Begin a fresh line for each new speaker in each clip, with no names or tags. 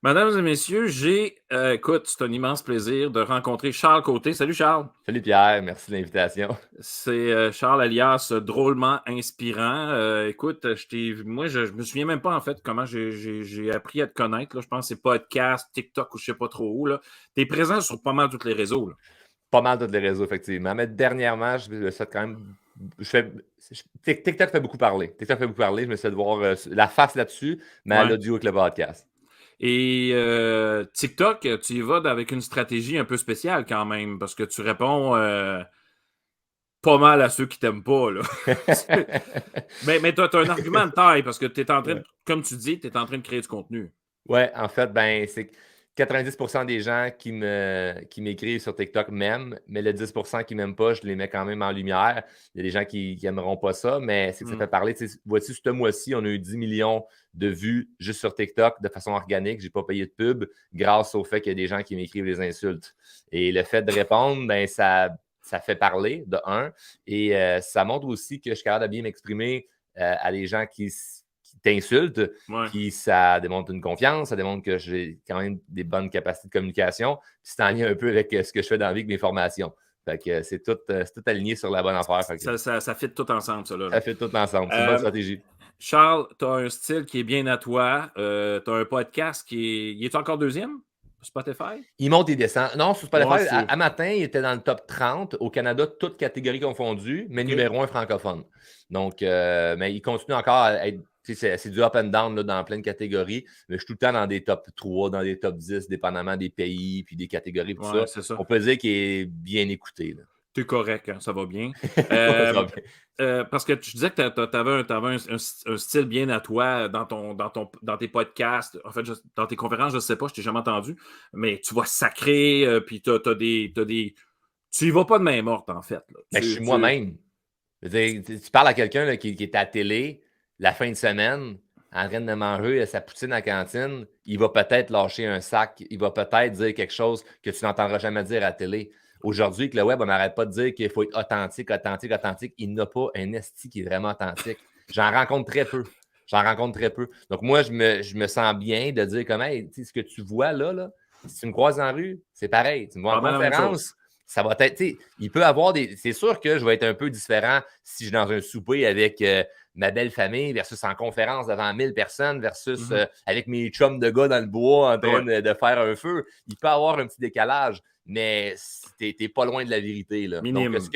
Mesdames et messieurs, écoute, c'est un immense plaisir de rencontrer Charles Côté. Salut Charles.
Salut Pierre, merci de l'invitation.
C'est Charles alias drôlement inspirant. Écoute, je me souviens même pas en fait comment j'ai appris à te connaître. Là. Je pense que c'est podcast, TikTok ou je sais pas trop où. Tu es présent sur pas mal tous les réseaux. Là.
Pas mal tous les réseaux, effectivement. Mais dernièrement, je me suis fait quand même. TikTok fait beaucoup parler. TikTok fait beaucoup parler. Je me suis fait de voir la face là-dessus, mais à
Ouais.
l'audio avec le podcast.
Et TikTok, tu y vas avec une stratégie un peu spéciale quand même, parce que tu réponds pas mal à ceux qui t'aiment pas. Là. mais tu as un argument de taille, parce que tu es en train, comme tu dis, tu es en train de créer du contenu.
Ouais, en fait, c'est 90% des gens qui m'écrivent sur TikTok m'aiment, mais le 10% qui ne m'aiment pas, je les mets quand même en lumière. Il y a des gens qui n'aimeront pas ça, mais c'est que ça fait parler. Vois-tu, ce mois-ci, on a eu 10 millions de vues juste sur TikTok de façon organique. Je n'ai pas payé de pub grâce au fait qu'il y a des gens qui m'écrivent des insultes. Et le fait de répondre, ça fait parler, de un. Et ça montre aussi que je suis capable de bien m'exprimer à des gens qui t'insultent, puis ça démontre une confiance, ça démontre que j'ai quand même des bonnes capacités de communication, puis c'est en lien un peu avec ce que je fais dans la vie avec mes formations. Fait que c'est tout aligné sur la bonne affaire.
Ça fit tout ensemble, ça. Là.
Ça fait tout ensemble. C'est une bonne stratégie.
Charles, tu as un style qui est bien à toi. Tu as un podcast qui est... Il est encore deuxième? Spotify?
Il monte et descend. Non, sur Spotify,
Ouais,
à matin, il était dans le top 30 au Canada, toutes catégories confondues, mais numéro 1 francophone. Donc, mais il continue encore à être. C'est du up and down là, dans plein de catégories, mais je suis tout le temps dans des top 3, dans des top 10, dépendamment des pays puis des catégories. Tout ça. On peut dire qu'il est bien écouté.
T'es correct, hein, ça va bien.
Ça va bien.
Parce que tu disais que tu avais un style bien à toi dans tes podcasts. En fait, dans tes conférences, je ne sais pas, je t'ai jamais entendu, mais tu vas sacrer, puis tu as des. Tu y vas pas de main morte, en fait. Là.
Mais je suis moi-même. Tu parles à quelqu'un là, qui est à la télé la fin de semaine, en train de manger sa poutine à la cantine, il va peut-être lâcher un sac, il va peut-être dire quelque chose que tu n'entendras jamais dire à la télé. Aujourd'hui, avec le web, on n'arrête pas de dire qu'il faut être authentique, authentique, authentique. Il n'a pas un esti qui est vraiment authentique. J'en rencontre très peu. Donc, moi, je me sens bien de dire comme, hey, ce que tu vois là, si tu me croises en rue, c'est pareil. Tu me vois en conférence, ça va être, il peut avoir des. C'est sûr que je vais être un peu différent si je suis dans un souper avec ma belle famille versus en conférence devant 1000 personnes versus avec mes chums de gars dans le bois en train de faire un feu. Il peut y avoir un petit décalage, mais t'es pas loin de la vérité. Là. Donc, ce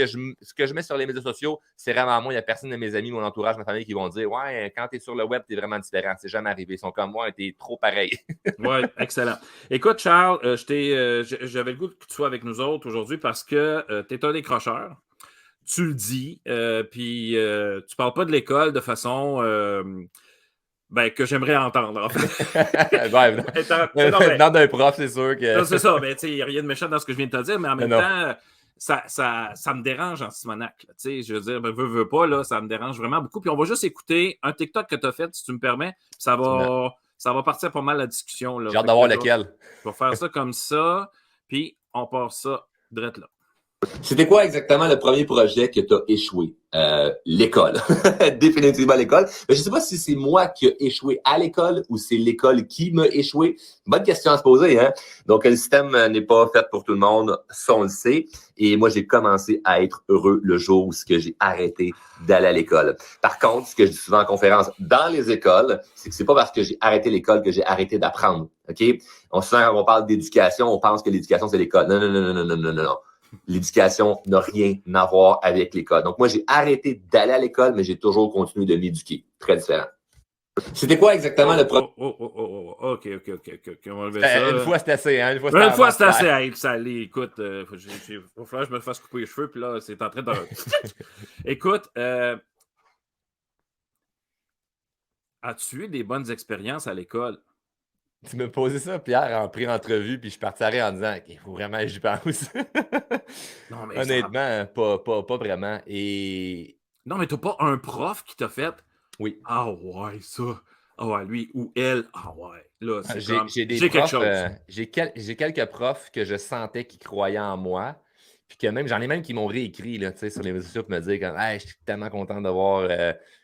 que je mets sur les médias sociaux, c'est vraiment moi. Il n'y a personne de mes amis, mon entourage, ma famille qui vont dire ouais, quand tu es sur le web, tu es vraiment différent. C'est jamais arrivé. Ils sont comme moi, t'es trop pareil.
Oui, excellent. Écoute, Charles, j'avais le goût que tu sois avec nous autres aujourd'hui parce que tu es un décrocheur. Tu le dis, puis tu parles pas de l'école de façon que j'aimerais entendre, en fait.
Dans d'un prof, c'est sûr que.
Non, c'est ça, mais il n'y a rien de méchant dans ce que je viens de te dire, mais en même temps, ça me dérange en Simonac. Je veux dire, veux pas, là, ça me dérange vraiment beaucoup. Puis on va juste écouter un TikTok que tu as fait, si tu me permets. Ça va partir pas mal la discussion. Là.
J'ai hâte d'avoir lequel.
Je vais faire ça comme ça, puis on part ça direct là.
C'était quoi exactement le premier projet que tu as échoué? L'école. Définitivement l'école. Mais je ne sais pas si c'est moi qui ai échoué à l'école ou c'est l'école qui m'a échoué. Bonne question à se poser, hein? Donc, le système n'est pas fait pour tout le monde, ça on le sait. Et moi, j'ai commencé à être heureux le jour où j'ai arrêté d'aller à l'école. Par contre, ce que je dis souvent en conférence dans les écoles, c'est que c'est pas parce que j'ai arrêté l'école que j'ai arrêté d'apprendre. OK? Souvent, quand on parle d'éducation, on pense que l'éducation, c'est l'école. Non, non, non, non, non, non, non, non. L'éducation n'a rien à voir avec l'école. Donc, moi, j'ai arrêté d'aller à l'école, mais j'ai toujours continué de m'éduquer. Très différent. C'était quoi exactement le problème?
OK. On va lever ça.
Une fois, c'est assez. Hein?
Une fois, c'est assez. Hey, ça allait. Écoute, il va falloir que je me fasse couper les cheveux, puis là, c'est en train de... Écoute, as-tu eu des bonnes expériences à l'école?
Tu me posais ça, Pierre, en pré-entrevue, puis je suis parti en disant qu'il faut vraiment que j'y pense.
Non, mais
honnêtement, pas vraiment. Et...
Non, mais t'as pas un prof qui t'a fait?
Oui.
Ah ouais, ça. Ah ouais, lui ou elle. Ah ouais. Là, c'est comme...
J'ai
quelque chose.
J'ai quelques profs que je sentais qui croyaient en moi. Puis que même, j'en ai même qui m'ont réécrit là, sur les réseaux sociaux pour me dire comme, hey, je suis tellement content de voir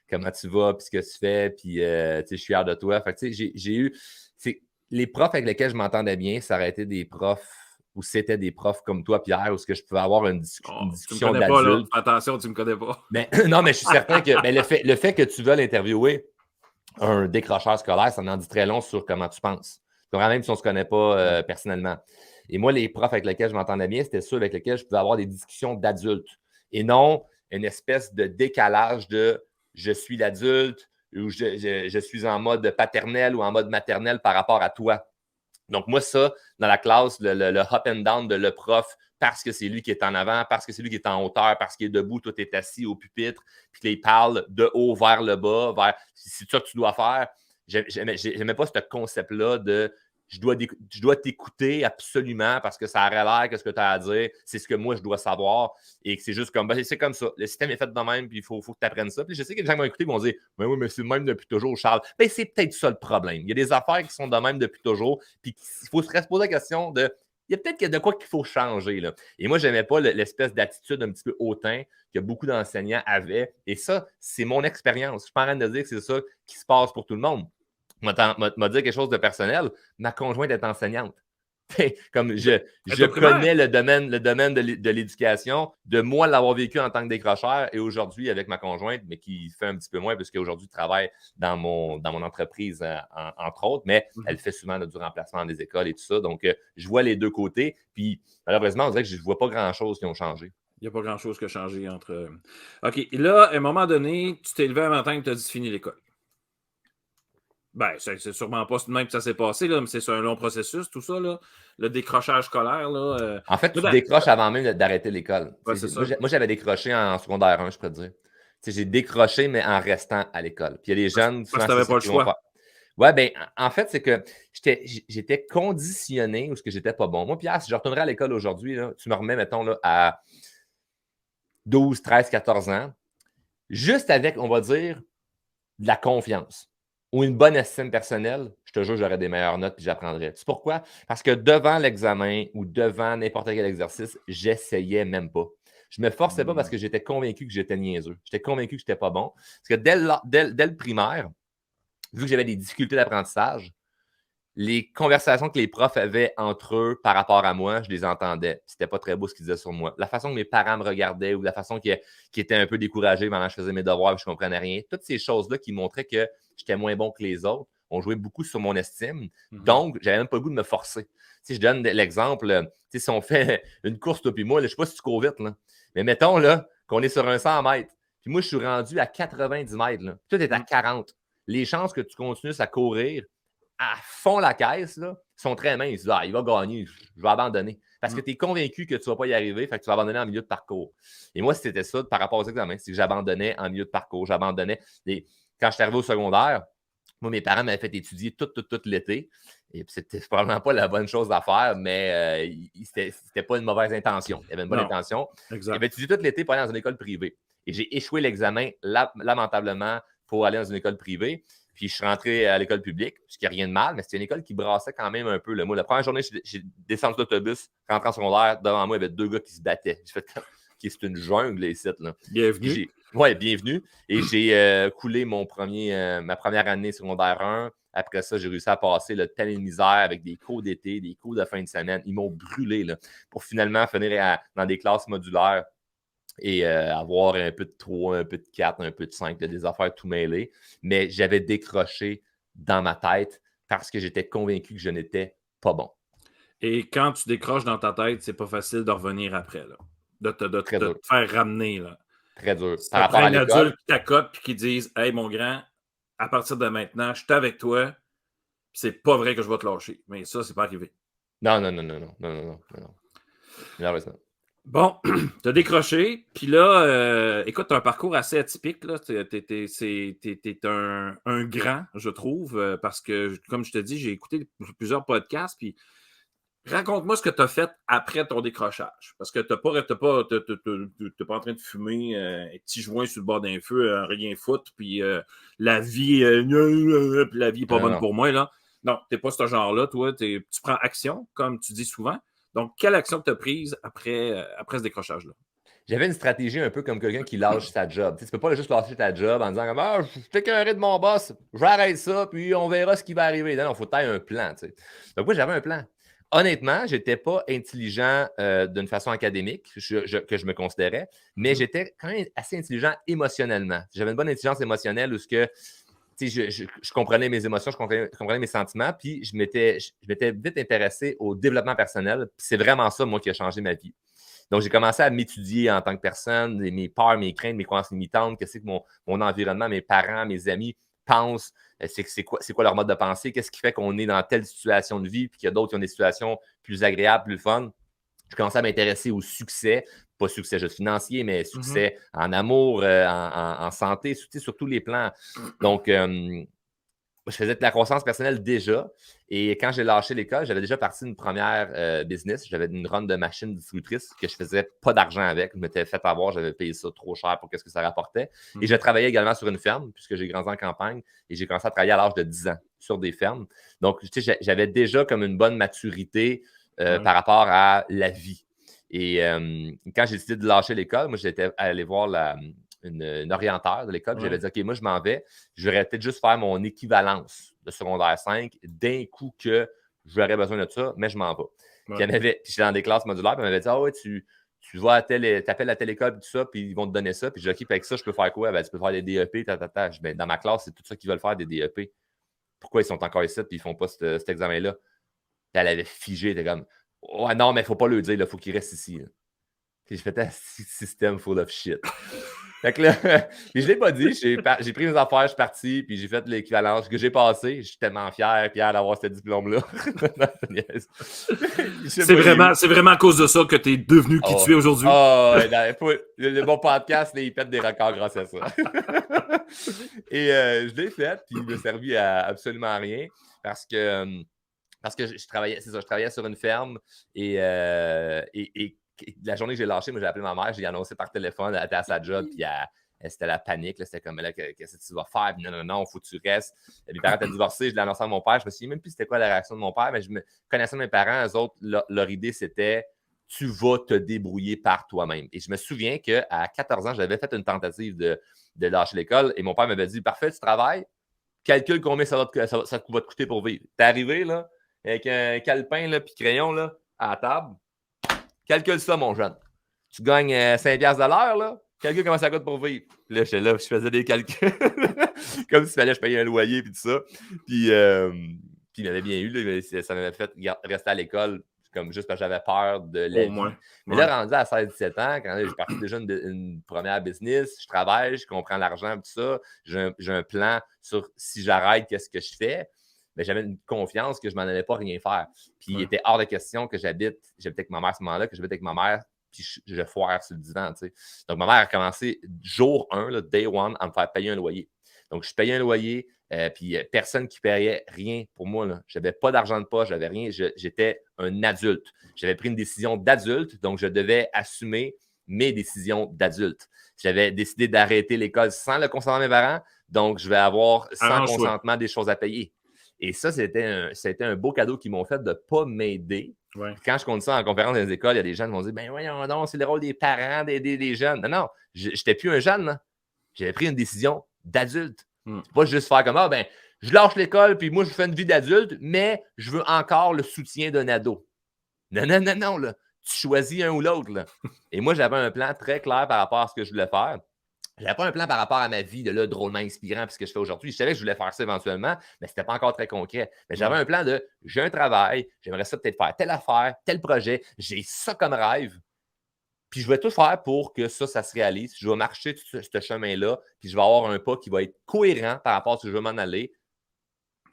comment tu vas, puis ce que tu fais, puis je suis fier de toi. Fait que j'ai eu... les profs avec lesquels je m'entendais bien, ça aurait été des profs ou c'était des profs comme toi, Pierre, où ce que je pouvais avoir une discussion
tu me connais pas, là.
d'adulte.
Attention, tu me connais pas.
Mais non, mais je suis certain que le fait que tu veuilles interviewer un décrocheur scolaire, ça en dit très long sur comment tu penses. Même si on ne se connaît pas personnellement. Et moi, les profs avec lesquels je m'entendais bien, c'était ceux avec lesquels je pouvais avoir des discussions d'adultes. Et non une espèce de décalage de je suis l'adulte ou je suis en mode paternel ou en mode maternel par rapport à toi. Donc, moi, ça, dans la classe, le up and down de le prof, parce que c'est lui qui est en avant, parce que c'est lui qui est en hauteur, parce qu'il est debout, toi, tu es assis au pupitre, puis qu'il parle de haut vers le bas, vers c'est ça que tu dois faire. J'aimais pas ce concept-là de je dois t'écouter absolument parce que ça aurait l'air que ce que tu as à dire, c'est ce que moi, je dois savoir. Et que c'est juste comme, ben, c'est comme ça. Le système est fait de même, puis il faut que tu apprennes ça. Puis je sais que les gens qui vont écouter vont dire, ben oui, mais c'est le même depuis toujours, Charles. Ben, c'est peut-être ça le problème. Il y a des affaires qui sont de même depuis toujours, puis il faut se poser la question de, il y a peut-être de quoi qu'il faut changer. Là. Et moi, je n'aimais pas l'espèce d'attitude un petit peu hautain que beaucoup d'enseignants avaient. Et ça, c'est mon expérience. Je suis pas en train de dire que c'est ça qui se passe pour tout le monde. M'a dit quelque chose de personnel. Ma conjointe est enseignante. Comme je connais le domaine de l'éducation, de moi l'avoir vécu en tant que décrocheur et aujourd'hui avec ma conjointe, mais qui fait un petit peu moins parce qu'aujourd'hui, elle travaille dans mon entreprise, entre autres, mais elle fait souvent du remplacement dans des écoles et tout ça. Donc, je vois les deux côtés. Puis, malheureusement, on dirait que je ne vois pas grand-chose qui ont changé.
Il n'y a pas grand-chose qui a changé entre... OK. Là, à un moment donné, tu t'es levé un matin et tu as dit fini l'école. Ben, c'est sûrement pas de même que ça s'est passé, là, mais c'est un long processus, tout ça, là. Le décrochage scolaire, là.
En fait, tu décroches avant même d'arrêter l'école.
Ouais,
moi, j'avais décroché en secondaire 1, je peux te dire. J'ai décroché, mais en restant à l'école. Puis il y a des jeunes...
Parce que tu n'avais pas le choix.
Oui, bien, en fait, c'est que j'étais conditionné ou ce que j'étais pas bon. Moi, Pierre, si je retournerais à l'école aujourd'hui, là, tu me remets, mettons, là, à 12, 13, 14 ans, juste avec, on va dire, de la confiance ou une bonne estime personnelle, je te jure, j'aurais des meilleures notes et j'apprendrais. C'est pourquoi? Parce que devant l'examen ou devant n'importe quel exercice, j'essayais même pas. Je ne me forçais pas parce que j'étais convaincu que j'étais niaiseux. J'étais convaincu que je n'étais pas bon. Parce que dès le primaire, vu que j'avais des difficultés d'apprentissage, les conversations que les profs avaient entre eux par rapport à moi, je les entendais. C'était pas très beau ce qu'ils disaient sur moi. La façon que mes parents me regardaient ou la façon qu'ils étaient un peu découragés pendant que je faisais mes devoirs et je ne comprenais rien. Toutes ces choses-là qui montraient que j'étais moins bon que les autres ont joué beaucoup sur mon estime. Donc, j'avais même pas le goût de me forcer. Si je donne l'exemple, si on fait une course, toi puis moi, là, je ne sais pas si tu cours vite, là, mais mettons là, qu'on est sur un 100 mètres. Puis moi, je suis rendu à 90 mètres. Là. Toi, tu es à 40. Les chances que tu continues à courir à fond la caisse, là, sont très minces. Il va gagner, je vais abandonner. Parce que tu es convaincu que tu ne vas pas y arriver, fait que tu vas abandonner en milieu de parcours. Et moi, c'était ça par rapport aux examens, c'est que j'abandonnais en milieu de parcours. J'abandonnais. Quand je suis arrivé au secondaire, moi, mes parents m'avaient fait étudier tout l'été. Et c'était probablement pas la bonne chose à faire, mais c'était pas une mauvaise intention. Il y avait une bonne intention.
Exact.
J'avais étudié tout l'été pour aller dans une école privée. Et j'ai échoué l'examen lamentablement pour aller dans une école privée. Puis je suis rentré à l'école publique, ce qui n'a rien de mal, mais c'était une école qui brassait quand même un peu. Moi, la première journée, j'ai descendu l'autobus, rentré en secondaire, devant moi, il y avait 2 gars qui se battaient. J'ai fait c'est une jungle, les sites. Là.
Bienvenue.
Oui, bienvenue. Et j'ai coulé ma première année secondaire 1. Après ça, j'ai réussi à passer telle misère avec des cours d'été, des cours de fin de semaine. Ils m'ont brûlé là, pour finalement finir dans des classes modulaires. Et avoir un peu de 3, un peu de 4, un peu de 5, des affaires tout mêlées. Mais j'avais décroché dans ma tête parce que j'étais convaincu que je n'étais pas bon.
Et quand tu décroches dans ta tête, c'est pas facile de revenir après, là. De te faire ramener, là.
Très dur.
Par rapport à un adulte qui t'accote et qui disent « Hey, mon grand, à partir de maintenant, je suis avec toi, c'est pas vrai que je vais te lâcher. » Mais ça, c'est pas arrivé.
Non. Malheureusement.
Bon, tu as décroché, puis là, écoute, tu as un parcours assez atypique. Tu es un grand, je trouve, parce que, comme je te dis, j'ai écouté plusieurs podcasts, puis raconte-moi ce que tu as fait après ton décrochage. Parce que tu n'es pas en train de fumer un petit joint sur le bord d'un feu, rien foutre, puis la vie n'est pas bonne pour moi. Là. Non, tu n'es pas ce genre-là. Toi, tu prends action, comme tu dis souvent. Donc, quelle action tu as prise après ce décrochage-là?
j'avais une stratégie un peu comme quelqu'un qui lâche sa job. Tu sais, tu peux pas juste lâcher ta job en disant « je suis écœuré de mon boss, j'arrête ça, puis on verra ce qui va arriver. » Non, il faut tailler un plan. Tu sais. Donc moi, j'avais un plan. Honnêtement, je n'étais pas intelligent d'une façon académique, que je me considérais, mais j'étais quand même assez intelligent émotionnellement. J'avais une bonne intelligence émotionnelle où je comprenais mes émotions, je comprenais mes sentiments, puis je m'étais vite intéressé au développement personnel. Puis c'est vraiment ça, moi, qui a changé ma vie. Donc, j'ai commencé à m'étudier en tant que personne, mes peurs, mes craintes, mes croyances limitantes, qu'est-ce que mon environnement, mes parents, mes amis pensent, c'est quoi leur mode de pensée, qu'est-ce qui fait qu'on est dans telle situation de vie, puis qu'il y a d'autres qui ont des situations plus agréables, plus fun. Je commençais à m'intéresser au succès, pas succès juste financier, mais succès en amour, en santé, sur tous les plans. Donc, je faisais de la croissance personnelle déjà. Et quand j'ai lâché l'école, j'avais déjà parti d'une première business. J'avais une run de machine distributrice que je faisais pas d'argent avec. Je m'étais fait avoir, j'avais payé ça trop cher pour ce que ça rapportait. Et je travaillais également sur une ferme, puisque j'ai grandi en campagne. Et j'ai commencé à travailler à l'âge de 10 ans sur des fermes. Donc, tu sais, j'avais déjà comme une bonne maturité par rapport à la vie. Et quand j'ai décidé de lâcher l'école, moi, j'étais allé voir une orienteur de l'école. J'avais dit, OK, moi, je m'en vais. Je vais peut-être juste faire mon équivalence de secondaire 5 d'un coup que j'aurais besoin de ça, mais je m'en vais. Puis j'étais dans des classes modulaires, puis elle m'avait dit, ah ouais, tu vas t'appelles à telle école, puis tout ça, puis ils vont te donner ça. Puis j'ai dit, OK, avec ça, je peux faire quoi? Ben, tu peux faire des DEP, Ben, dans ma classe, c'est tout ça qu'ils veulent faire, des DEP. Pourquoi ils sont encore ici, puis ils font pas cet examen-là? Elle avait figé, elle était comme, ouais, non, mais il faut pas le dire, il faut qu'ils restent ici. Là. Puis je faisais un système full of shit. Fait que là, puis je l'ai pas dit, j'ai pris mes affaires, je suis parti, puis j'ai fait l'équivalence que j'ai passé. Je suis tellement fier d'avoir ce diplôme-là.
C'est vraiment à cause de ça que tu es devenu qui tu es aujourd'hui.
Le bon podcast, il pète des records grâce à ça. Et je l'ai fait, puis il m'a servi à absolument rien parce que je travaillais sur une ferme et la journée que j'ai lâché, moi, j'ai appelé ma mère, j'ai annoncé par téléphone, elle était à sa job, puis c'était la panique. Là, c'était comme, là, qu'est-ce que tu vas faire? Non, il faut que tu restes. Mes parents étaient divorcés, je l'ai annoncé à mon père. Je me souviens même plus c'était quoi la réaction de mon père, mais connaissant mes parents, eux autres, leur idée, c'était tu vas te débrouiller par toi-même. Et je me souviens qu'à 14 ans, j'avais fait une tentative de lâcher l'école et mon père m'avait dit, parfait, tu travailles, calcule combien ça va te coûter pour vivre. T'es arrivé, là, avec un calepin, là, puis crayon, là, à la table. Calcule ça, mon jeune. Tu gagnes 5$ de l'heure, là. Calcule comment ça coûte pour vivre. Puis là, j'étais là, je faisais des calculs. Comme s'il fallait que je payais un loyer et tout ça. Puis il m'avait bien eu. Là, ça m'avait fait rester à l'école comme juste parce que j'avais peur de la vie. Mais là, rendu à 16-17 ans, quand j'ai parti déjà une première business, je travaille, je comprends l'argent et tout ça. J'ai un plan sur si j'arrête, qu'est-ce que je fais. Mais j'avais une confiance que je ne m'en allais pas rien faire. Puis il était hors de question que j'habitais avec ma mère à ce moment-là, que j'habite avec ma mère, puis je foire sur le divan. Tu sais. Donc ma mère a commencé jour 1, là, day 1, à me faire payer un loyer. Donc je payais un loyer, puis personne qui payait rien pour moi. Je n'avais pas d'argent de poche, j'avais rien. J'étais un adulte. J'avais pris une décision d'adulte, donc je devais assumer mes décisions d'adulte. J'avais décidé d'arrêter l'école sans le consentement de mes parents, donc je vais avoir sans consentement des choses à payer. Et ça, c'était un beau cadeau qu'ils m'ont fait de ne pas m'aider. Ouais. Quand je compte ça en conférence dans les écoles, il y a des gens qui m'ont dit « Ben voyons donc, c'est le rôle des parents d'aider les jeunes. » Non, je n'étais plus un jeune. Là. J'avais pris une décision d'adulte. C'est pas juste faire comme « Ah, ben, je lâche l'école, puis moi, je fais une vie d'adulte, mais je veux encore le soutien d'un ado. » Non, là. Tu choisis un ou l'autre. Là. Et moi, j'avais un plan très clair par rapport à ce que je voulais faire. Je n'avais pas un plan par rapport à ma vie de là, drôlement inspirant puis ce que je fais aujourd'hui. Je savais que je voulais faire ça éventuellement, mais ce n'était pas encore très concret. Mais j'avais un plan de j'ai un travail, j'aimerais ça peut-être faire telle affaire, tel projet, j'ai ça comme rêve. Puis je vais tout faire pour que ça se réalise. Je vais marcher ce chemin-là, puis je vais avoir un pas qui va être cohérent par rapport à ce que je veux m'en aller.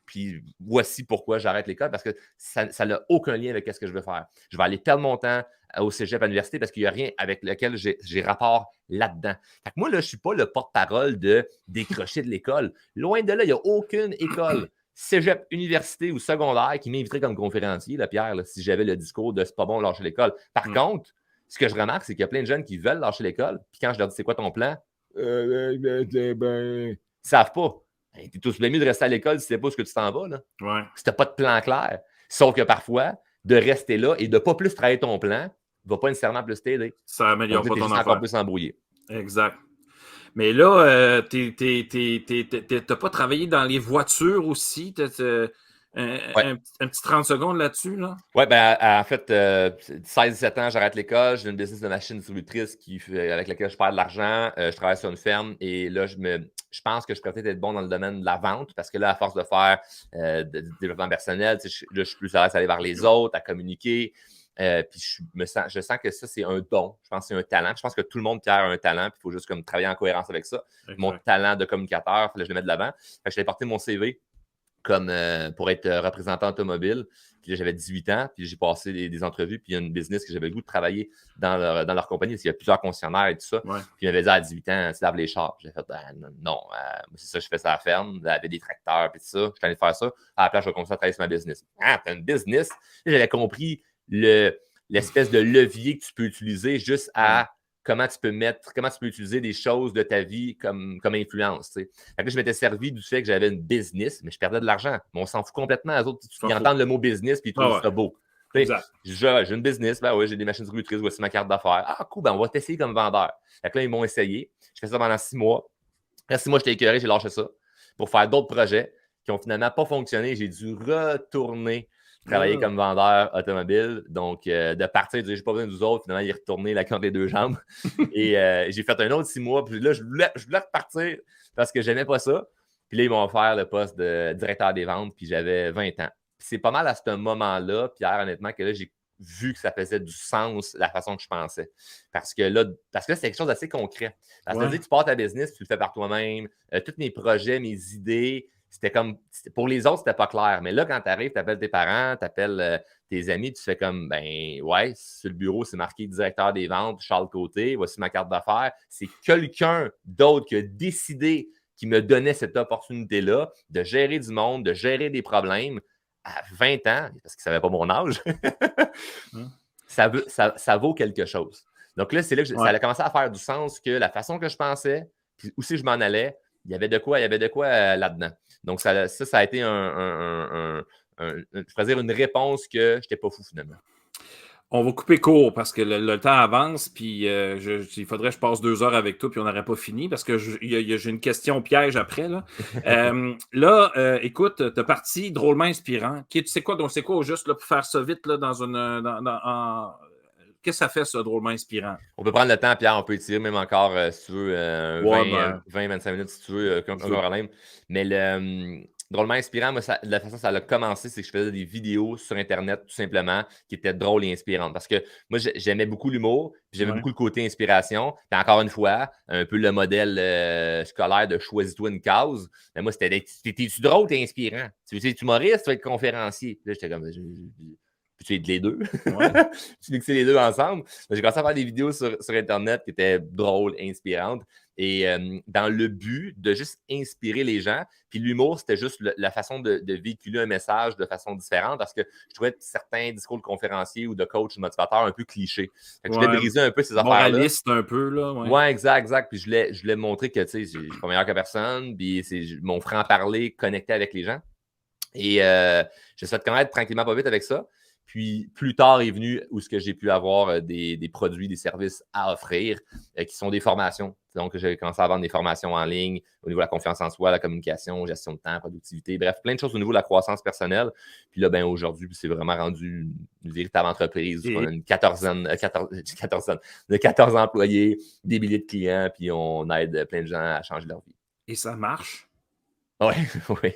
Puis voici pourquoi j'arrête l'école, parce que ça n'a aucun lien avec ce que je veux faire. Je vais aller perdre mon temps au cégep à l'université parce qu'il n'y a rien avec lequel j'ai rapport là-dedans. Fait que moi, là, je ne suis pas le porte-parole de décrocher de l'école. Loin de là, il n'y a aucune école, cégep, université ou secondaire qui m'inviterait comme conférencier, là, Pierre, là, si j'avais le discours de c'est pas bon lâcher l'école. Par contre, ce que je remarque, c'est qu'il y a plein de jeunes qui veulent lâcher l'école. Puis quand je leur dis c'est quoi ton plan, ils ne savent pas. T'es tout bien mieux de rester à l'école si tu ne sais pas où tu t'en vas. Là. Ouais. Si tu n'as pas de plan clair. Sauf que parfois, de rester là et de ne pas plus travailler ton plan, va pas nécessairement plus t'aider.
Ça améliore
Donc,
pas
t'es
ton
juste
affaire.
encore plus embrouillé.
Exact. Mais là, t'as pas travaillé dans les voitures aussi? Un petit 30 secondes là-dessus, là?
Oui, ben, en fait, 16-17 ans, j'arrête l'école. J'ai une business de machines distributrices avec laquelle je perds de l'argent. Je travaille sur une ferme et là, je pense que je pourrais peut-être être bon dans le domaine de la vente parce que là, à force de faire du développement personnel, je suis plus à l'aise à aller vers les autres, à communiquer. Puis je sens que ça, c'est un don. Je pense que c'est un talent. Je pense que tout le monde a un talent. Puis il faut juste comme travailler en cohérence avec ça.
Exact.
Mon talent de communicateur, il fallait que je le mette de l'avant. Fait que je l'ai porté mon CV comme pour être représentant automobile. Puis là, j'avais 18 ans, puis j'ai passé des entrevues, puis il y a une business que j'avais le goût de travailler dans leur compagnie, parce qu'il y a plusieurs concessionnaires et tout ça.
Ouais.
Puis il m'avait dit à 18 ans, tu laves les chars. J'ai fait, non, c'est ça, je fais ça à la ferme, laver des tracteurs, puis tout ça. Je suis allé faire ça. À la place, je vais continuer à travailler sur ma business. Ah, t'as une business? Là, j'avais compris l'espèce de levier que tu peux utiliser juste à comment tu peux utiliser des choses de ta vie comme influence. Fait que là, je m'étais servi du fait que j'avais une business, mais je perdais de l'argent. Mais on s'en fout complètement. Les autres, ils entendent le mot business puis ils trouvent ça beau.
Exact.
J'ai une business, ben oui, j'ai des machines distributrices, voici ma carte d'affaires. Ah, cool, ben on va t'essayer comme vendeur. Fait que là, ils m'ont essayé. Je fais ça pendant 6 mois. Après 6 mois, j'étais écœuré, j'ai lâché ça pour faire d'autres projets qui n'ont finalement pas fonctionné. J'ai dû retourner travailler comme vendeur automobile. Donc, de partir, je n'ai pas besoin de vous autres. Finalement, il est retourné la contre les 2 jambes. Et j'ai fait un autre 6 mois. Puis là, je voulais repartir parce que je n'aimais pas ça. Puis là, ils m'ont offert le poste de directeur des ventes. Puis j'avais 20 ans. Puis c'est pas mal à ce moment-là, Pierre, honnêtement, que là, j'ai vu que ça faisait du sens la façon que je pensais. Parce que là, c'est quelque chose d'assez concret. Parce que tu pars ta business, tu le fais par toi-même. Tous mes projets, mes idées, c'était comme, pour les autres, c'était pas clair. Mais là, quand tu arrives, tu appelles tes parents, tu appelles tes amis, tu fais comme, ben ouais, sur le bureau, c'est marqué directeur des ventes, Charles Côté, voici ma carte d'affaires. C'est quelqu'un d'autre qui a décidé, qui me donnait cette opportunité-là de gérer du monde, de gérer des problèmes à 20 ans, parce qu'il ne savait pas mon âge. Ça vaut quelque chose. Donc là, c'est là que ça a commencé à faire du sens que la façon que je pensais, puis où si je m'en allais, il y avait de quoi là-dedans. Donc, ça a été je pourrais dire une réponse que je n'étais pas fou finalement.
On va couper court parce que le temps avance, puis il faudrait que je passe 2 heures avec toi, puis on n'aurait pas fini parce que j'ai une question piège après. Là, écoute, tu es parti drôlement inspirant. Tu sais quoi au juste là, pour faire ça vite là, dans une. Qu'est-ce que ça fait, ça, drôlement inspirant?
On peut prendre le temps, Pierre, on peut étirer même encore, si tu veux, 20-25 minutes, si tu veux, comme problème. Mais drôlement inspirant, moi, la façon dont ça a commencé, c'est que je faisais des vidéos sur Internet, tout simplement, qui étaient drôles et inspirantes. Parce que moi, j'aimais beaucoup l'humour, puis j'aimais beaucoup le côté inspiration. Puis encore une fois, un peu le modèle scolaire de choisis-toi une cause. Mais moi, c'était t'es-tu drôle, t'es inspirant. Tu es humoriste, tu vas être conférencier. Là, j'étais comme. Puis tu es les deux. Tu mixais les deux ensemble. J'ai commencé à faire des vidéos sur Internet qui étaient drôles, inspirantes. Et dans le but de juste inspirer les gens. Puis l'humour, c'était juste la façon de véhiculer un message de façon différente parce que je trouvais certains discours de conférenciers ou de coach ou de motivateurs un peu clichés. Fait que je voulais briser un peu ces affaires-là.
Moraliste un peu, là.
Ouais, exact. Puis je voulais montrer que, tu sais, je suis pas meilleur que personne. Puis c'est mon franc-parler connecté avec les gens. Et j'essaie de connaître tranquillement pas vite avec ça. Puis, plus tard est venu où ce que j'ai pu avoir des produits, des services à offrir qui sont des formations. Donc, j'ai commencé à vendre des formations en ligne au niveau de la confiance en soi, la communication, gestion de temps, productivité, bref, plein de choses au niveau de la croissance personnelle. Puis là, ben aujourd'hui, c'est vraiment rendu une véritable entreprise. On a une 14 employés, des milliers de clients, puis on aide plein de gens à changer leur vie.
Et ça marche?
Oui,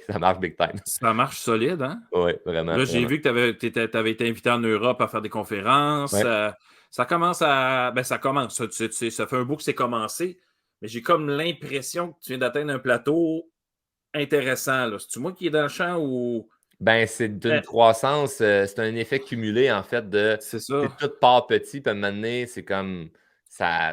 ça marche big time.
Ça marche solide, hein?
Oui, vraiment.
Là, j'ai vu que tu avais été invité en Europe à faire des conférences.
Ouais.
Ça commence à. Ben, ça commence. Ça fait un bout que c'est commencé. Mais j'ai comme l'impression que tu viens d'atteindre un plateau intéressant. C'est-tu moi qui est dans le champ ou.
Ben, c'est d'une croissance, c'est un effet cumulé, en fait, de.
C'est ça.
Tout part petit, puis à un moment donné, c'est comme ça.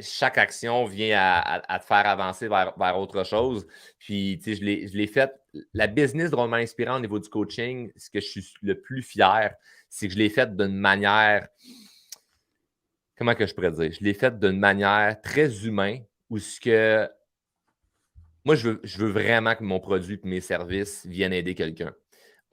Chaque action vient à te faire avancer vers autre chose. Puis, tu sais, je l'ai fait. La business drôlement inspirant au niveau du coaching, ce que je suis le plus fier, c'est que je l'ai fait d'une manière. Comment que je pourrais dire? Je l'ai fait d'une manière très humaine où ce que. Moi, je veux vraiment que mon produit et mes services viennent aider quelqu'un.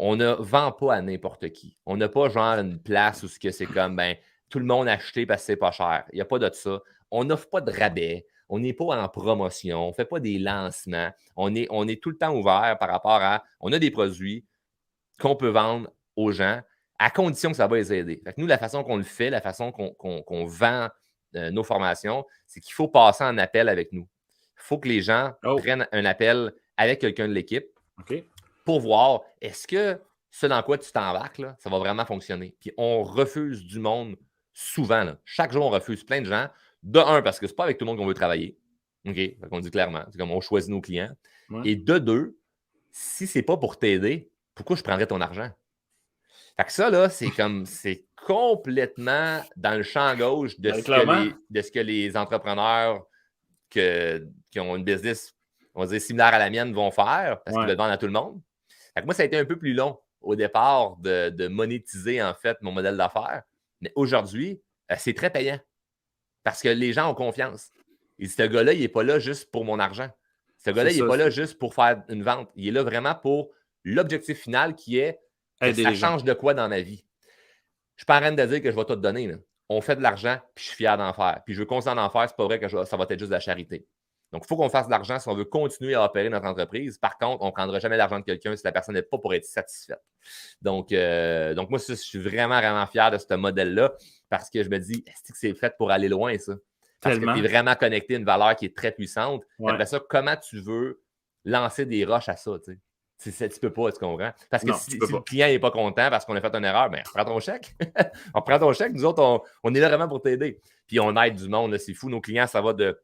On ne vend pas à n'importe qui. On n'a pas genre une place où c'est comme, ben, tout le monde a acheté parce que c'est pas cher. Il n'y a pas de ça. On n'offre pas de rabais. On n'est pas en promotion. On ne fait pas des lancements. On est tout le temps ouvert par rapport à... On a des produits qu'on peut vendre aux gens à condition que ça va les aider. Fait que nous, la façon qu'on le fait, la façon qu'on vend nos formations, c'est qu'il faut passer en appel avec nous. Il faut que les gens prennent un appel avec quelqu'un de l'équipe pour voir est-ce que ce dans quoi tu t'embarques, là, ça va vraiment fonctionner. Puis on refuse du monde souvent. Là. Chaque jour, on refuse plein de gens. De un, parce que ce n'est pas avec tout le monde qu'on veut travailler. OK? On dit clairement. C'est comme on choisit nos clients. Ouais. Et de deux, si ce n'est pas pour t'aider, pourquoi je prendrais ton argent? Fait que ça, là, c'est complètement dans le champ gauche de, ce que les entrepreneurs qui ont une business, on va dire, similaire à la mienne vont faire parce qu'ils le vendent à tout le monde. Fait que moi, ça a été un peu plus long au départ de monétiser, en fait, mon modèle d'affaires. Mais aujourd'hui, c'est très payant parce que les gens ont confiance. Et ce gars-là, il n'est pas là juste pour mon argent. Ce gars-là, il n'est pas là juste pour faire une vente. Il est là vraiment pour l'objectif final qui est ça change de quoi dans ma vie. Je ne suis pas en train de dire que je vais tout te donner. Là. On fait de l'argent, puis je suis fier d'en faire. Puis je veux continuer d'en faire, c'est pas vrai que ça va être juste de la charité. Donc, il faut qu'on fasse de l'argent si on veut continuer à opérer notre entreprise. Par contre, on ne prendra jamais l'argent de quelqu'un si la personne n'est pas pour être satisfaite. Donc moi, je suis vraiment, vraiment fier de ce modèle-là parce que je me dis, est-ce que c'est fait pour aller loin, ça? Parce que tu es vraiment connecté à une valeur qui est très puissante. Ouais. Après ça, comment tu veux lancer des roches à ça, tu sais? Tu ne peux pas, tu comprends? Parce que si le client n'est pas content parce qu'on a fait une erreur, bien, prends ton chèque. On prend ton chèque. Nous autres, on est là vraiment pour t'aider. Puis on aide du monde. Là, c'est fou. Nos clients, ça va de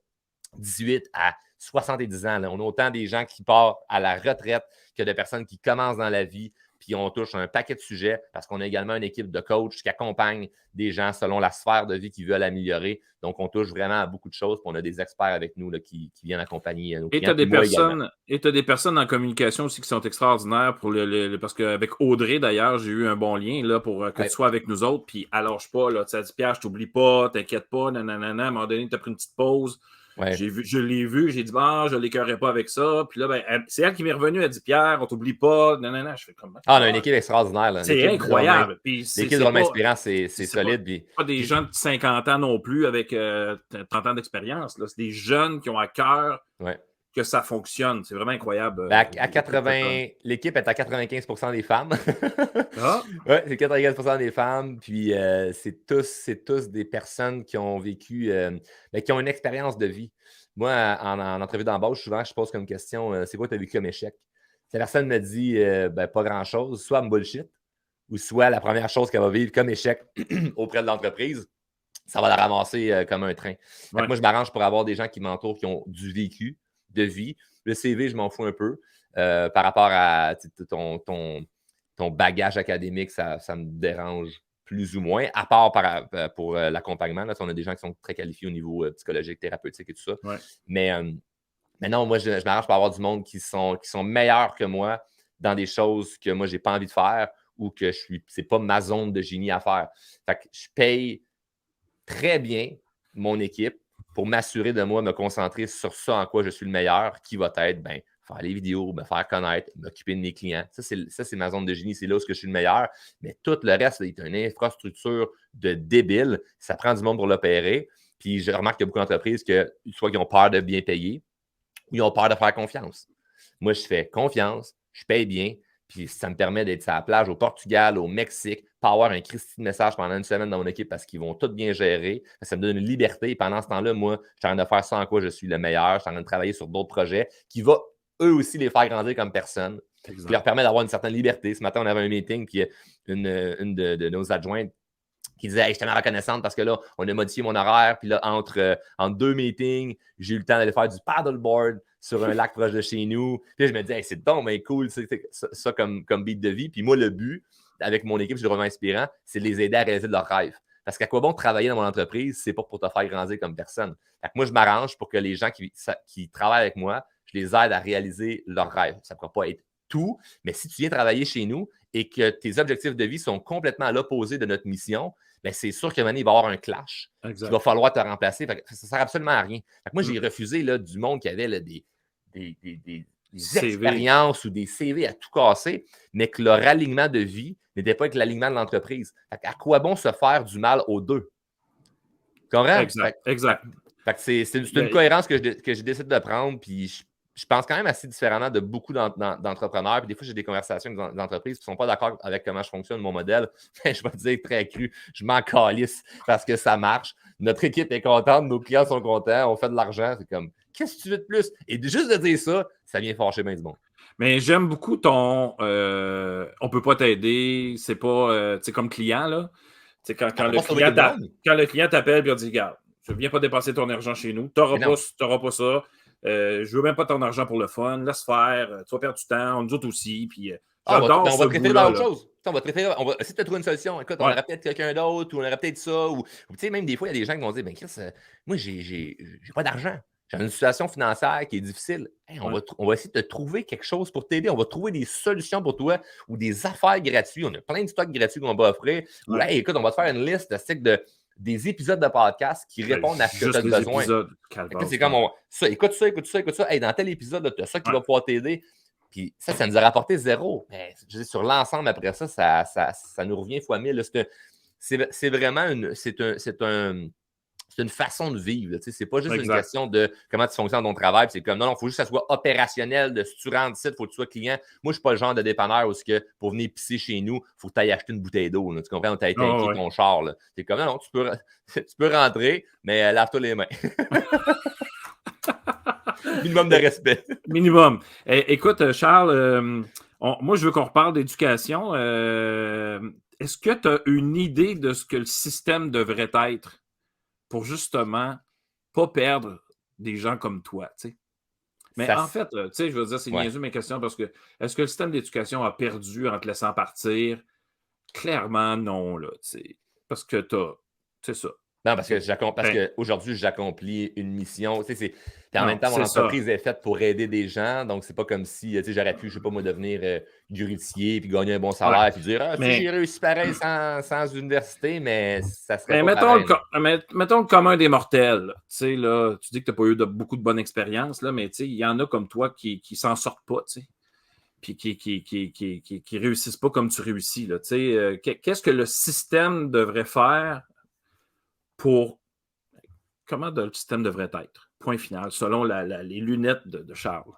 18 à 70 ans. Là. On a autant des gens qui partent à la retraite que de personnes qui commencent dans la vie. Puis on touche un paquet de sujets parce qu'on a également une équipe de coachs qui accompagne des gens selon la sphère de vie qu'ils veulent améliorer. Donc, on touche vraiment à beaucoup de choses. Puis on a des experts avec nous là, qui viennent accompagner nos clients.
Et tu as des personnes en communication aussi qui sont extraordinaires parce qu'avec Audrey, d'ailleurs, j'ai eu un bon lien là, pour que tu sois avec nous autres. Puis, allonge pas, là, tu as dit, Pierre, je t'oublie pas, t'inquiète pas, nanana. À un moment donné, tu as pris une petite pause. Ouais. Je l'ai vu, j'ai dit, je ne l'écœurerai pas avec ça. Puis là, c'est elle qui m'est revenue, elle dit, Pierre, on t'oublie pas. Non. Je fais comme.
On a une équipe extraordinaire. Là.
C'est incroyable.
L'équipe de Romain Inspirant, c'est solide.
Pas des gens de 50 ans non plus avec 30 ans d'expérience. C'est des jeunes qui ont à cœur que ça fonctionne. C'est vraiment incroyable.
L'équipe est à 95% des femmes. Oui, c'est 95% des femmes. Puis c'est tous des personnes qui ont vécu, qui ont une expérience de vie. Moi, en entrevue d'embauche, souvent, je pose comme question, c'est quoi tu as vécu comme échec? Si la personne me dit pas grand-chose, soit elle me bullshit, ou soit la première chose qu'elle va vivre comme échec auprès de l'entreprise, ça va la ramasser comme un train. Ouais. Moi, je m'arrange pour avoir des gens qui m'entourent qui ont du vécu, de vie. Le CV, je m'en fous un peu. Par rapport à ton bagage académique, ça me dérange plus ou moins, à part pour l'accompagnement. Là, on a des gens qui sont très qualifiés au niveau psychologique, thérapeutique et tout ça. Ouais. Mais non, moi, je m'arrange pour avoir du monde qui sont meilleurs que moi dans des choses que moi, je n'ai pas envie de faire ou que c'est pas ma zone de génie à faire. Fait que je paye très bien mon équipe pour m'assurer de moi, me concentrer sur ça en quoi je suis le meilleur, qui va être, faire les vidéos, me faire connaître, m'occuper de mes clients. Ça, c'est ma zone de génie. C'est là où je suis le meilleur. Mais tout le reste, c'est une infrastructure de débile. Ça prend du monde pour l'opérer. Puis je remarque qu'il y a beaucoup d'entreprises soit qui ont peur de bien payer ou ils ont peur de faire confiance. Moi, je fais confiance, je paye bien, puis ça me permet d'être sur la plage au Portugal, au Mexique, pas avoir un Christy de message pendant une semaine dans mon équipe parce qu'ils vont tout bien gérer. Ça me donne une liberté. Et pendant ce temps-là, moi, je suis en train de faire ça en quoi je suis le meilleur. Je suis en train de travailler sur d'autres projets qui vont eux aussi les faire grandir comme personne. Qui leur permet d'avoir une certaine liberté. Ce matin, on avait un meeting, puis une de nos adjointes qui disait hey, « Je suis tellement reconnaissante parce que là, on a modifié mon horaire. Puis là, entre deux meetings, j'ai eu le temps d'aller faire du paddleboard sur un lac proche de chez nous. Puis là, je me dis hey, c'est donc mais cool, ça comme beat de vie. Puis moi, le but, avec mon équipe, je suis vraiment inspirant, c'est de les aider à réaliser leurs rêves. Parce qu'à quoi bon travailler dans mon entreprise, c'est pas pour te faire grandir comme personne. Fait que moi, je m'arrange pour que les gens qui travaillent avec moi, je les aide à réaliser leurs rêves. Ça ne pourra pas être tout, mais si tu viens travailler chez nous et que tes objectifs de vie sont complètement à l'opposé de notre mission, bien, c'est sûr qu'à un moment donné, il va y avoir un clash. Exact. Il va falloir te remplacer. Fait que ça ne sert absolument à rien. Fait que moi, j'ai refusé là, du monde qui avait là, des expériences ou des CV à tout casser, mais que leur alignement de vie n'était pas avec l'alignement de l'entreprise. Fait à quoi bon se faire du mal aux deux? Tu comprends?
Exact.
Fait que c'est une cohérence que j'ai décidé de prendre, puis je pense quand même assez différemment de beaucoup d'entrepreneurs. Puis des fois, j'ai des conversations avec des entreprises qui ne sont pas d'accord avec comment je fonctionne, mon modèle. Je vais te dire très cru, je m'en calisse parce que ça marche. Notre équipe est contente, nos clients sont contents, on fait de l'argent. C'est comme, qu'est-ce que tu veux de plus? Et juste de dire ça vient fâcher bien du monde.
Mais j'aime beaucoup ton on peut pas t'aider, c'est pas tu sais, comme client, là. Tu sais, quand le client t'appelle et il dit regarde, je ne viens pas dépenser ton argent chez nous, tu n'auras pas ça. Je veux même pas ton argent pour le fun, laisse faire, tu vas perdre du temps, on nous autres aussi. Puis,
on va te référer dans autre chose. On va essayer de te trouver une solution. Écoute, on aurait peut-être quelqu'un d'autre ou on aurait peut-être ça. Ou tu sais, même des fois, il y a des gens qui vont dire ben Chris, moi, j'ai pas d'argent. J'ai une situation financière qui est difficile. Hey, on va essayer de te trouver quelque chose pour t'aider. On va trouver des solutions pour toi ou des affaires gratuites. On a plein de stocks gratuits qu'on va offrir. Ou hey, écoute, on va te faire une liste des épisodes de podcast qui répondent à ce que tu as besoin. C'est comme écoute ça. Hey, dans tel épisode, tu as ça qui va pouvoir t'aider. Puis ça nous a rapporté 0. Mais je veux dire, sur l'ensemble, après ça nous revient fois 1000. C'est vraiment c'est une façon de vivre. C'est pas juste une question de comment tu fonctionnes dans ton travail. C'est comme non, il faut juste que ça soit opérationnel. Si tu rentres ici, il faut que tu sois client. Moi, je ne suis pas le genre de dépanneur où pour venir pisser chez nous, il faut que tu ailles acheter une bouteille d'eau. Tu comprends? Tu as tanké ton char. C'est comme non, tu peux rentrer, mais lave-toi les mains. Minimum de respect.
Minimum. Écoute, Charles, moi, je veux qu'on reparle d'éducation. Est-ce que tu as une idée de ce que le système devrait être pour justement pas perdre des gens comme toi, tu sais? Mais en fait, tu sais, je veux dire, c'est niaiseux mes questions parce que est-ce que le système d'éducation a perdu en te laissant partir? Clairement, non, là, tu sais. Parce que c'est ça.
Non, parce qu'aujourd'hui, j'accomplis une mission. Tu sais, en même temps, mon entreprise est faite pour aider des gens. Donc, c'est pas comme si j'aurais pu, je sais pas moi, devenir grutier puis gagner un bon salaire puis dire j'ai réussi pareil sans université, mais ça serait pas pareil.
Mettons le commun des mortels. Tu sais, là, tu dis que tu n'as pas eu beaucoup de bonnes expériences, là, mais tu sais, il y en a comme toi qui s'en sortent pas, tu sais. Puis qui réussissent pas comme tu réussis, là. Tu sais, qu'est-ce que le système devrait faire pour comment le système devrait être? Point final, selon les lunettes de Charles.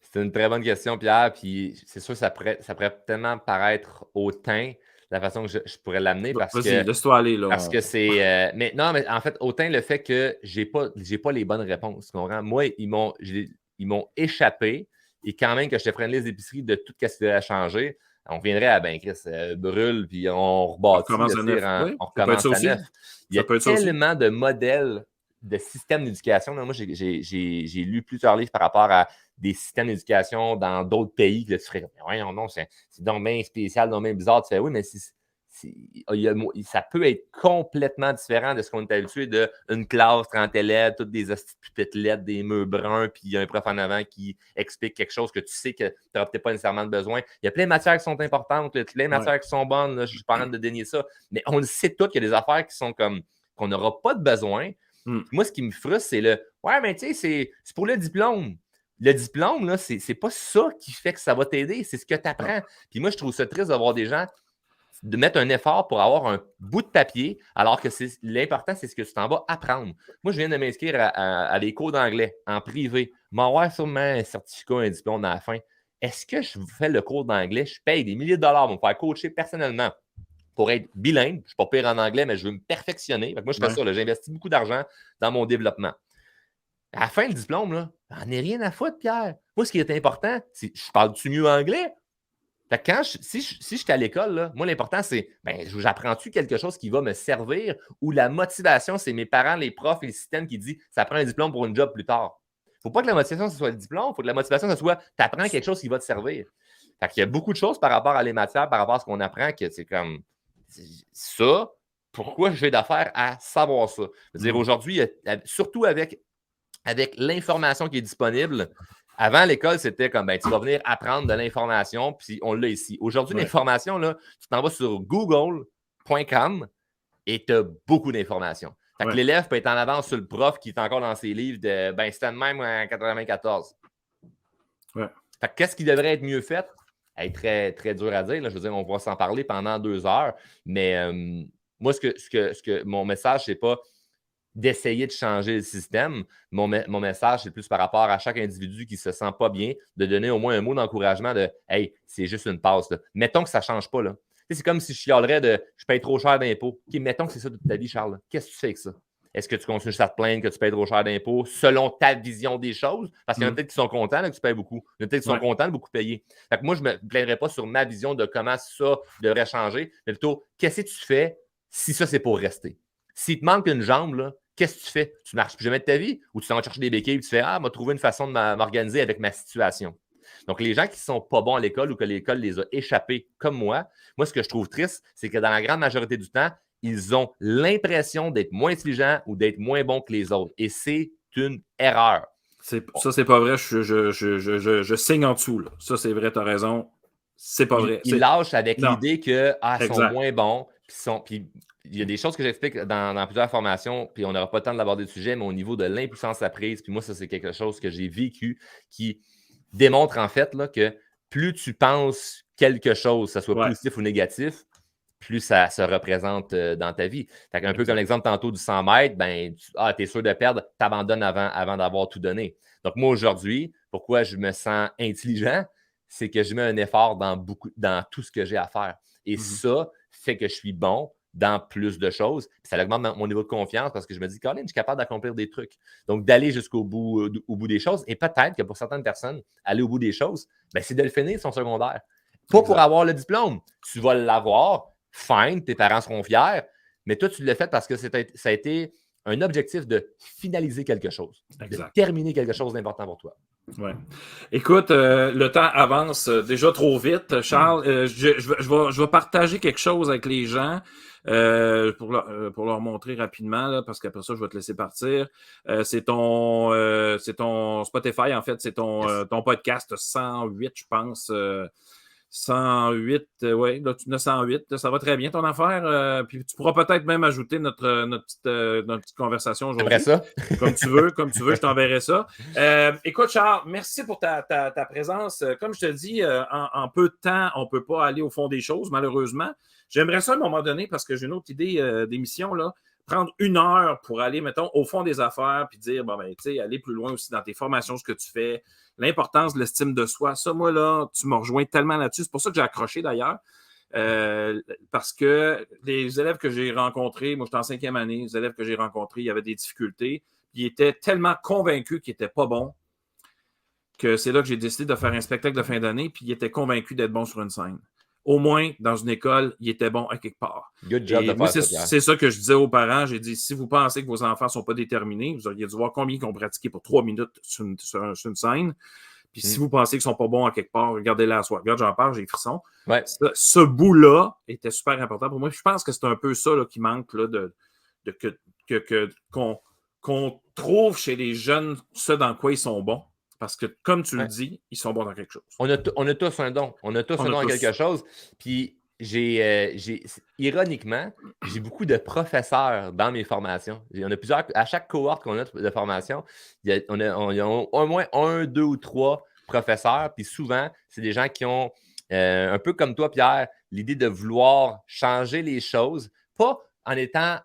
C'est une très bonne question, Pierre. Puis c'est sûr que ça pourrait tellement paraître hautain la façon que je pourrais l'amener.
Vas-y, laisse-toi aller. Là.
Parce que c'est. Mais en fait, autant le fait que j'ai pas les bonnes réponses. Tu comprends? Moi, ils m'ont échappé. Et quand même que je te ferais une liste d'épicerie de tout ce qui devrait changer, on viendrait à Chris, brûle, puis on rebâtit.
On recommence à neuf.
Il y a tellement de modèles de systèmes d'éducation. Moi, j'ai lu plusieurs livres par rapport à des systèmes d'éducation dans d'autres pays. Que là, tu ferais comme, voyons, non, c'est donc bien spécial, donc bien bizarre. Tu fais, oui, mais ça peut être complètement différent de ce qu'on est habitué d'une classe, 30 élèves, toutes des pupitres LED, des murs bruns, puis il y a un prof en avant qui explique quelque chose que tu sais que tu n'auras peut-être pas nécessairement besoin. Il y a plein de matières qui sont importantes, plein de matières qui sont bonnes. Là, je ne suis pas en train de dénier ça. Mais on le sait tous qu'il y a des affaires qui sont comme qu'on n'aura pas de besoin. Moi, ce qui me frustre, c'est ouais, mais tu sais, c'est pour le diplôme. Le diplôme, là, c'est pas ça qui fait que ça va t'aider, c'est ce que tu apprends. Puis moi, je trouve ça triste d'avoir des gens de mettre un effort pour avoir un bout de papier, alors que l'important, c'est ce que tu t'en vas apprendre. Moi, je viens de m'inscrire à des cours d'anglais en privé, m'avoir sûrement un certificat, un diplôme à la fin. Est-ce que je fais le cours d'anglais? Je paye des milliers de dollars pour me faire coacher personnellement pour être bilingue. Je ne suis pas pire en anglais, mais je veux me perfectionner. Moi, je fais ça. J'investis beaucoup d'argent dans mon développement. À la fin, le diplôme, là, j'en ai rien à foutre, Pierre. Moi, ce qui est important, c'est je parle-tu mieux anglais? Fait que si je suis à l'école, là, moi, l'important, c'est j'apprends-tu quelque chose qui va me servir ou la motivation, c'est mes parents, les profs et le système qui dit ça prend un diplôme pour une job plus tard. Il ne faut pas que la motivation, ce soit le diplôme. Il faut que la motivation, ce soit tu apprends quelque chose qui va te servir. Fait qu'il y a beaucoup de choses par rapport à les matières, par rapport à ce qu'on apprend, que c'est comme ça. Pourquoi j'ai d'affaires à savoir ça? Je veux dire, aujourd'hui, surtout avec l'information qui est disponible, avant, l'école, c'était comme, tu vas venir apprendre de l'information, puis on l'a ici. Aujourd'hui, l'information, là, tu t'en vas sur google.com et tu as beaucoup d'informations. Fait que l'élève peut être en avance sur le prof qui est encore dans ses livres de, c'était le même en 94. Fait que qu'est-ce qui devrait être mieux fait? Très, très dur à dire. Là. Je veux dire, on va s'en parler pendant 2 heures. Mais moi, ce que mon message, c'est pas d'essayer de changer le système. Mon message, c'est plus par rapport à chaque individu qui ne se sent pas bien, de donner au moins un mot d'encouragement de « Hey, c'est juste une passe. » Mettons que ça ne change pas. Là. C'est comme si je chialerais de « Je paye trop cher d'impôts. » OK, mettons que c'est ça toute ta vie, Charles. Qu'est-ce que tu fais avec ça? Est-ce que tu continues juste à te plaindre que tu payes trop cher d'impôts selon ta vision des choses? Parce qu'il y en a peut-être qui sont contents là, que tu payes beaucoup. Il y en a peut-être qui sont contents de beaucoup payer. Fait que moi, je ne me plaindrais pas sur ma vision de comment ça devrait changer, mais plutôt, qu'est-ce que tu fais si ça, c'est pour rester? S'il te manque une jambe, là, qu'est-ce que tu fais? Tu ne marches plus jamais de ta vie ou tu t'en vas chercher des béquilles et tu fais « Ah, m'a trouvé une façon de m'organiser avec ma situation. » Donc, les gens qui ne sont pas bons à l'école ou que l'école les a échappés comme moi, ce que je trouve triste, c'est que dans la grande majorité du temps, ils ont l'impression d'être moins intelligents ou d'être moins bons que les autres. Et c'est une erreur.
Ça, c'est pas vrai. Je signe en dessous. Là. Ça, c'est vrai, tu as raison. C'est pas vrai.
Ils lâchent avec l'idée qu'ils sont moins bons. Puis il y a des choses que j'explique dans plusieurs formations, puis on n'aura pas le temps de l'aborder le sujet, mais au niveau de l'impuissance apprise, puis moi, ça, c'est quelque chose que j'ai vécu qui démontre en fait là, que plus tu penses quelque chose, que ce soit positif ou négatif, plus ça se représente dans ta vie. Fait un peu comme l'exemple tantôt du 100 mètres, ben, tu es sûr de perdre, tu abandonnes avant d'avoir tout donné. Donc, moi, aujourd'hui, pourquoi je me sens intelligent, c'est que je mets un effort dans tout ce que j'ai à faire. Et ça fait que je suis bon dans plus de choses. Puis ça augmente mon niveau de confiance parce que je me dis, Colin, je suis capable d'accomplir des trucs. Donc, d'aller jusqu'au bout des choses. Et peut-être que pour certaines personnes, aller au bout des choses, ben, c'est de le finir son secondaire. Pas pour avoir le diplôme. Tu vas l'avoir. Fine, tes parents seront fiers, mais toi, tu l'as fait parce que ça a été un objectif de finaliser quelque chose, de terminer quelque chose d'important pour toi.
Ouais. Écoute, le temps avance déjà trop vite. Charles, je vais partager quelque chose avec les gens pour leur montrer rapidement, là, parce qu'après ça, je vais te laisser partir. C'est ton Spotify, en fait, c'est ton podcast 108, je pense. 108, oui, là, tu en as 108, ça va très bien ton affaire. Puis tu pourras peut-être même ajouter notre petite conversation aujourd'hui.
Ça.
Comme tu veux, je t'enverrai ça. Écoute, Charles, merci pour ta présence. Comme je te dis, en peu de temps, on ne peut pas aller au fond des choses, malheureusement. J'aimerais ça à un moment donné, parce que j'ai une autre idée d'émission, là, prendre 1 heure pour aller, mettons, au fond des affaires, puis dire, bon, ben, tu sais, aller plus loin aussi dans tes formations, ce que tu fais, l'importance de l'estime de soi. Ça, moi, là, tu m'as rejoint tellement là-dessus. C'est pour ça que j'ai accroché, d'ailleurs, parce que les élèves que j'ai rencontrés, moi, j'étais en 5e année, les élèves que j'ai rencontrés, il y avait des difficultés, puis ils étaient tellement convaincus qu'ils n'étaient pas bons que c'est là que j'ai décidé de faire un spectacle de fin d'année, puis ils étaient convaincus d'être bons sur une scène. Au moins, dans une école, il était bon à quelque part.
Good job de
moi,
faire ça,
c'est ça que je disais aux parents. J'ai dit, si vous pensez que vos enfants ne sont pas déterminés, vous auriez dû voir combien ils ont pratiqué pour 3 minutes sur une scène. Puis si vous pensez qu'ils ne sont pas bons à quelque part, regardez-les à soi. Regarde, j'en parle, j'ai les frissons.
Ouais.
Ce bout-là était super important pour moi. Je pense que c'est un peu ça là, qui manque là, qu'on trouve chez les jeunes ce dans quoi ils sont bons. Parce que, comme tu le dis, ils sont bons dans quelque chose.
On a tous un don. On a tous un don à quelque chose. Puis, ironiquement, j'ai beaucoup de professeurs dans mes formations. On a plusieurs, à chaque cohorte qu'on a de formation, on a au moins 1, 2 ou 3 professeurs. Puis souvent, c'est des gens qui ont, un peu comme toi, Pierre, l'idée de vouloir changer les choses, pas en étant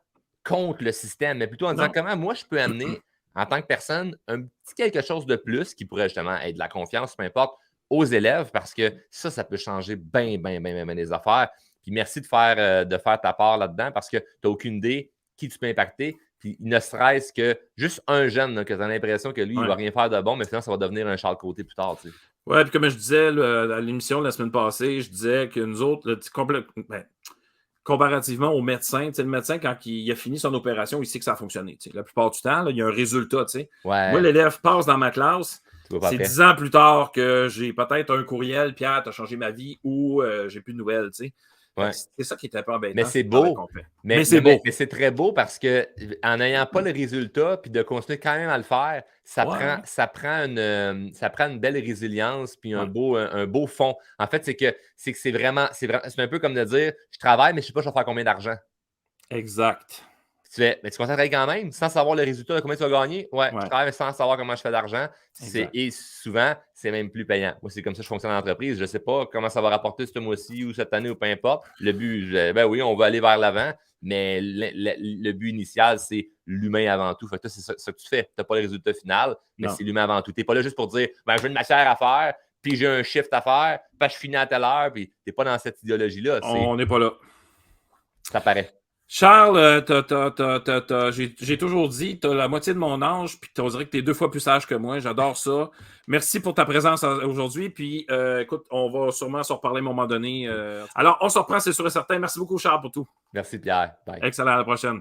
contre le système, mais plutôt en disant comment moi je peux amener en tant que personne, un petit quelque chose de plus qui pourrait justement être de la confiance, peu importe, aux élèves, parce que ça peut changer bien les affaires. Puis merci de faire ta part là-dedans, parce que tu n'as aucune idée qui tu peux impacter. Puis ne serait-ce que juste un jeune, là, que tu as l'impression que lui, il ne va rien faire de bon, mais finalement, ça va devenir un Charles Côté plus tard. Tu sais.
Oui, puis comme je disais là, à l'émission de la semaine passée, je disais que nous autres, comparativement au médecin, le médecin, quand il a fini son opération, il sait que ça a fonctionné. La plupart du temps, là, il y a un résultat.
Ouais.
Moi, l'élève passe dans ma classe, c'est 10 ans plus tard que j'ai peut-être un courriel, Pierre, tu as changé ma vie, ou j'ai plus de nouvelles. Ouais. C'est ça qui est un peu embêtant.
Mais c'est beau. Mais c'est très beau parce qu'en n'ayant pas le résultat puis de continuer quand même à le faire, ça prend une belle résilience puis un beau fond. En fait, c'est un peu comme de dire je travaille, mais je ne sais pas je vais faire combien d'argent.
Exact.
Tu fais, mais tu continues à travailler quand même, sans savoir le résultat de combien tu vas gagner. Ouais,
Ouais.
je travaille sans savoir comment je fais d'argent.
Exact.
Et souvent, c'est même plus payant. Moi, c'est comme ça que je fonctionne en entreprise. Je ne sais pas comment ça va rapporter ce mois-ci ou cette année ou peu importe. Le but, ben oui, on va aller vers l'avant, mais le but initial, c'est l'humain avant tout. Fait que toi, c'est ça que tu fais. Tu n'as pas le résultat final, mais
Non.
c'est l'humain avant tout. Tu n'es pas là juste pour dire, ben, j'ai une matière à faire, puis j'ai un shift à faire, puis je finis à telle heure, puis tu n'es pas dans cette idéologie-là.
On n'est pas là.
Ça paraît.
Charles, j'ai toujours dit, tu as la moitié de mon âge, puis on dirait que tu es 2 fois plus sage que moi. J'adore ça. Merci pour ta présence aujourd'hui. Puis, écoute, on va sûrement se reparler à un moment donné. Alors, on se reprend, c'est sûr et certain. Merci beaucoup, Charles, pour tout.
Merci, Pierre. Bye.
Excellent. À la prochaine.